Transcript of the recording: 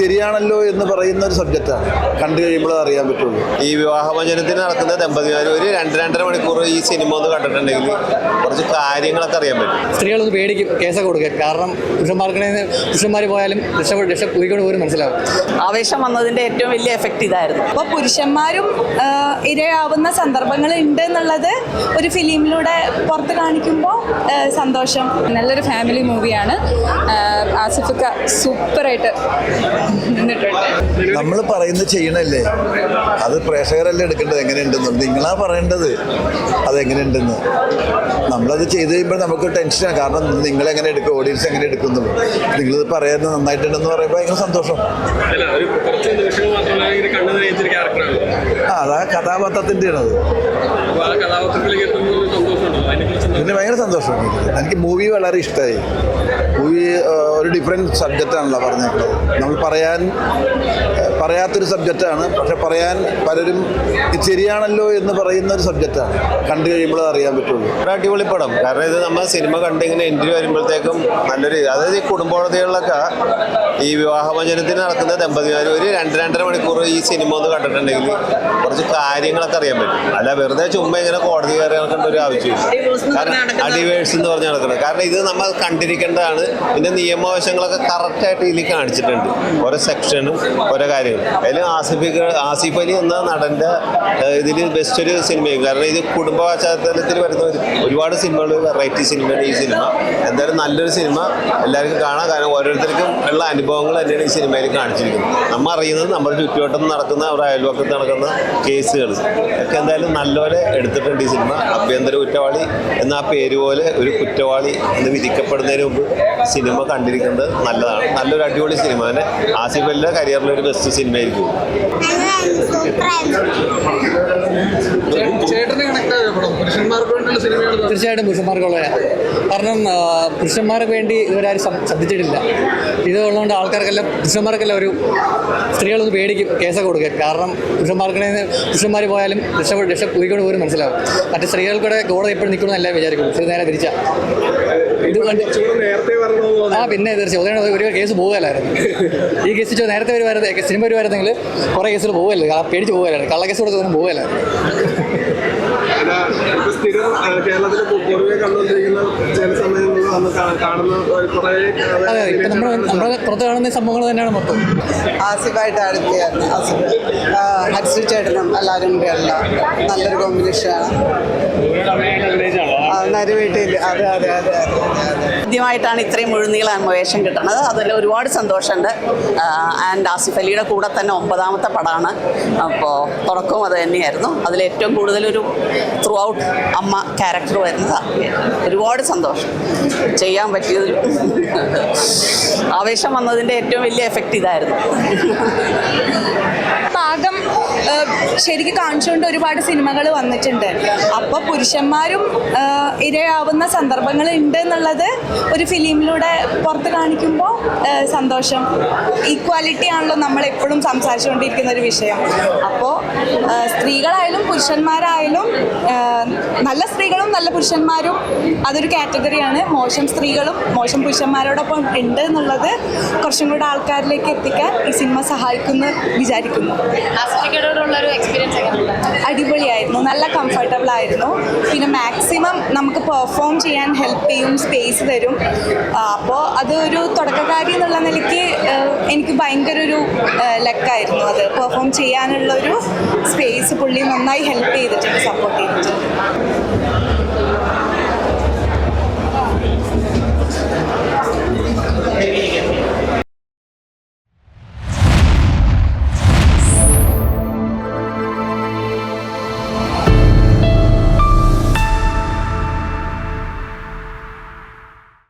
ശരിയാണല്ലോ എന്ന് പറയുന്ന ഒരു സബ്ജക്റ്റാണ്. കണ്ടു കഴിയുമ്പോൾ അറിയാൻ പറ്റുള്ളൂ. ഈ വിവാഹമോചനത്തിന് നടക്കുന്ന ദമ്പതിമാർ ഒരു 2-2.5 മണിക്കൂർ ഈ സിനിമ ഒന്ന് കണ്ടിട്ടുണ്ടെങ്കിൽ കുറച്ച് കാര്യങ്ങളൊക്കെ അറിയാൻ പറ്റും. സ്ത്രീകളൊന്ന് പേടിക്കും കേസൊക്കെ കൊടുക്കുക. കാരണം പുരുഷന്മാർ പോയാലും രക്ഷ പോലും മനസ്സിലാവും. ആവേശം വന്നതിൻ്റെ ഏറ്റവും വലിയ എഫക്റ്റ് ഇതായിരുന്നു. അപ്പോൾ പുരുഷന്മാരും ഇരയാവുന്ന സന്ദർഭങ്ങൾ ഉണ്ട് എന്നുള്ളത് ഒരു ഫിലിമിലൂടെ പുറത്ത് കാണിക്കുമ്പോൾ സന്തോഷം. നല്ലൊരു ഫാമിലി മൂവിയാണ്. ആസിഫിക്ക സൂപ്പറായിട്ട് നിന്നിട്ടുണ്ട്. നമ്മൾ പറയുന്നത് ചെയ്യണല്ലേ, അത് പ്രേക്ഷകരല്ലേ എടുക്കേണ്ടത്. എങ്ങനെയുണ്ടെന്ന് നിങ്ങളാ പറയേണ്ടത് അതെങ്ങനെയുണ്ടെന്ന്. നമ്മളത് ചെയ്ത് കഴിയുമ്പോൾ നമുക്ക് ടെൻഷനാണ്. കാരണം നിങ്ങളെങ്ങനെ എടുക്കും, ഓഡിയൻസ് എങ്ങനെ എടുക്കുന്നുള്ളൂ. നിങ്ങളിത് പറയുന്നത് നന്നായിട്ടുണ്ടെന്ന് പറയുമ്പോൾ ഭയങ്കര സന്തോഷം. അതാ കഥാപാത്രത്തിൻ്റെ ആണത്. പിന്നെ ഭയങ്കര സന്തോഷം. എനിക്ക് മൂവി വളരെ ഇഷ്ടമായി. മൂവി ഒരു ഡിഫറെൻറ്റ് സബ്ജക്റ്റാണല്ലോ പറഞ്ഞേക്കുന്നത്. നമ്മൾ പറയാത്തൊരു സബ്ജക്റ്റാണ്. പക്ഷെ പറയാൻ പലരും ഇത് ശരിയാണല്ലോ എന്ന് പറയുന്ന ഒരു സബ്ജക്റ്റാണ്. കണ്ടു കഴിയുമ്പോൾ അറിയാൻ പറ്റുള്ളൂ. ഒരു അടിപൊളി പടം. കാരണം ഇത് നമ്മൾ സിനിമ കണ്ടിങ്ങനെ എൻട്രി വരുമ്പോഴത്തേക്കും നല്ലൊരു, അതായത് ഈ കുടുംബോടതികളിലൊക്കെ ഈ വിവാഹമോചനത്തിന് നടക്കുന്ന ദമ്പതിമാർ ഒരു 2-2.5 മണിക്കൂർ ഈ സിനിമ ഒന്ന് കണ്ടിട്ടുണ്ടെങ്കിൽ കുറച്ച് കാര്യങ്ങളൊക്കെ അറിയാൻ പറ്റും. അല്ല വെറുതെ ചുമ്മാ ഇങ്ങനെ കോടതി കയറി നടക്കേണ്ട ഒരു ആവശ്യമില്ല. കാരണം ഡിവേഴ്സ് എന്ന് പറഞ്ഞ് നടക്കുന്നത്. കാരണം ഇത് നമ്മൾ കണ്ടിരിക്കേണ്ടതാണ്. പിന്നെ നിയമവശങ്ങളൊക്കെ കറക്റ്റായിട്ട് ഇതിൽ കാണിച്ചിട്ടുണ്ട്. ഓരോ സെക്ഷനും ഓരോ കാര്യങ്ങളും. അതിൽ ആസിഫ് അലി എന്ന നടൻ്റെ ഇതിൽ ബെസ്റ്റ് ഒരു സിനിമയും. കാരണം ഇത് കുടുംബ പശ്ചാത്തലത്തിൽ വരുന്ന ഒരുപാട് സിനിമകൾ, വെറൈറ്റി സിനിമയാണ് ഈ സിനിമ. എന്തായാലും നല്ലൊരു സിനിമ എല്ലാവർക്കും കാണാം. കാരണം ഓരോരുത്തർക്കും ഉള്ള അനുഭവങ്ങൾ തന്നെയാണ് ഈ സിനിമയിൽ കാണിച്ചിരിക്കുന്നത്. നമ്മൾ അറിയുന്നത് നമ്മുടെ ചുറ്റുവട്ടം നടക്കുന്ന, അവരുടെ അയൽവക്കത്ത് നടക്കുന്ന കേസുകൾ ഒക്കെ എന്തായാലും നല്ലപോലെ എടുത്തിട്ടുണ്ട് ഈ സിനിമ. ആഭ്യന്തര കുറ്റവാളി എന്ന ആ പേര് പോലെ ഒരു കുറ്റവാളി എന്ന് വിധിക്കപ്പെടുന്നതിന് മുമ്പ് സിനിമ കണ്ടിരിക്കുന്നത് നല്ലതാണ്. നല്ലൊരു അടിപൊളി സിനിമ തന്നെ. ആസിഫ് അലിയുടെ കരിയറിലെ ഒരു ബെസ്റ്റ് സിനിമയായിരിക്കും. തീർച്ചയായിട്ടും പുരുഷന്മാർക്കുള്ള, കാരണം പുരുഷന്മാർക്ക് വേണ്ടി ഇവരാരും ശ്രദ്ധിച്ചിട്ടില്ല. ഇത് ഉള്ളതുകൊണ്ട് ആൾക്കാർക്കെല്ലാം, പുരുഷന്മാർക്കെല്ലാം ഒരു സ്ത്രീകളൊന്ന് പേടിക്കും കേസൊക്കെ കൊടുക്കുക. കാരണം പുരുഷന്മാർ പോയാലും രക്ഷ പോലും മനസ്സിലാവും. മറ്റേ സ്ത്രീകൾക്കൂടെ കോടതി എപ്പോഴും നിൽക്കണമെന്ന് എല്ലാം വിചാരിക്കും. പക്ഷേ നേരെ തിരിച്ചാ ഇത് പിന്നെ തീർച്ചയായും ഒരു കേസ് പോകുകയല്ലായിരുന്നു. ഈ കേസ് നേരത്തെ സിനിമ വരുമായിരുന്നെങ്കിൽ കുറേ കേസുകൾ പോകുകയല്ലോ. പേടിച്ച് പോകുകയല്ലായിരുന്നു. കള്ളക്കേസ് കൊടുത്തൊന്നും പോകുകയല്ലായിരുന്നു. കേരളത്തിൽ പൊതുവെ കണ്ടുകൊണ്ടിരിക്കുന്ന ചില സമയങ്ങളിൽ അതെ, ഇപ്പം നമ്മുടെ പുറത്ത് കാണുന്ന സംഭവങ്ങൾ തന്നെയാണ് മൊത്തം. ആസിഫായിട്ടാണ് ഹരിശ്രീ ചേട്ടനും എല്ലാവരും കൂടിയല്ല നല്ലൊരു കോമ്പിനേഷനാണ്. നരുവീട്ടിൽ അതെ അതെ അതെ അതെ ആദ്യമായിട്ടാണ് ഇത്രയും മുഴുനീള വേഷം കിട്ടുന്നത്. അതിൽ ഒരുപാട് സന്തോഷമുണ്ട്. ആൻഡ് ആസിഫ് അലിയുടെ കൂടെ തന്നെ 9ാമത്തെ പടമാണ്. അപ്പോൾ തുടക്കവും അത് തന്നെയായിരുന്നു. അതിലേറ്റവും കൂടുതലൊരു ത്രൂ ഔട്ട് അമ്മ ക്യാരക്ടർ വരുന്നത്. ഒരുപാട് സന്തോഷം ചെയ്യാൻ പറ്റിയതിൽ. ആവേശം വന്നതിൻ്റെ ഏറ്റവും വലിയ എഫക്റ്റ് ഇതായിരുന്നു. പാകം ശരിക്കും കാണിച്ചുകൊണ്ട് ഒരുപാട് സിനിമകൾ വന്നിട്ടുണ്ട്. അപ്പോൾ പുരുഷന്മാരും ഇരയാവുന്ന സന്ദർഭങ്ങൾ ഉണ്ട് എന്നുള്ളത് ഒരു ഫിലിമിലൂടെ പുറത്ത് കാണിക്കുമ്പോൾ സന്തോഷം. ഈക്വാലിറ്റി ആണല്ലോ നമ്മളെപ്പോഴും സംസാരിച്ചുകൊണ്ടിരിക്കുന്ന ഒരു വിഷയം. അപ്പോൾ സ്ത്രീകളായാലും പുരുഷന്മാരായാലും, നല്ല സ്ത്രീകളും നല്ല പുരുഷന്മാരും അതൊരു കാറ്റഗറിയാണ്. മോശം സ്ത്രീകളും മോശം പുരുഷന്മാരോടൊപ്പം ഉണ്ട് എന്നുള്ളത് കുറച്ചും കൂടെ ആൾക്കാരിലേക്ക് എത്തിക്കാൻ ഈ സിനിമ സഹായിക്കുമെന്ന് വിചാരിക്കുന്നു. അടിപൊളിയായിരുന്നു, നല്ല കംഫർട്ടബിൾ ആയിരുന്നു. പിന്നെ മാക്സിമം നമുക്ക് പെർഫോം ചെയ്യാൻ ഹെൽപ്പ് ചെയ്യും, സ്പേസ് തരും. അപ്പോൾ അത് ഒരു തുടക്കക്കാരി എന്നുള്ള നിലയ്ക്ക് എനിക്ക് ഭയങ്കര ഒരു ലക്കായിരുന്നു. അത് പെർഫോം ചെയ്യാനുള്ളൊരു സ്പേസ് പുള്ളി നന്നായി ഹെൽപ്പ് ചെയ്തിട്ടുണ്ട്, സപ്പോർട്ട്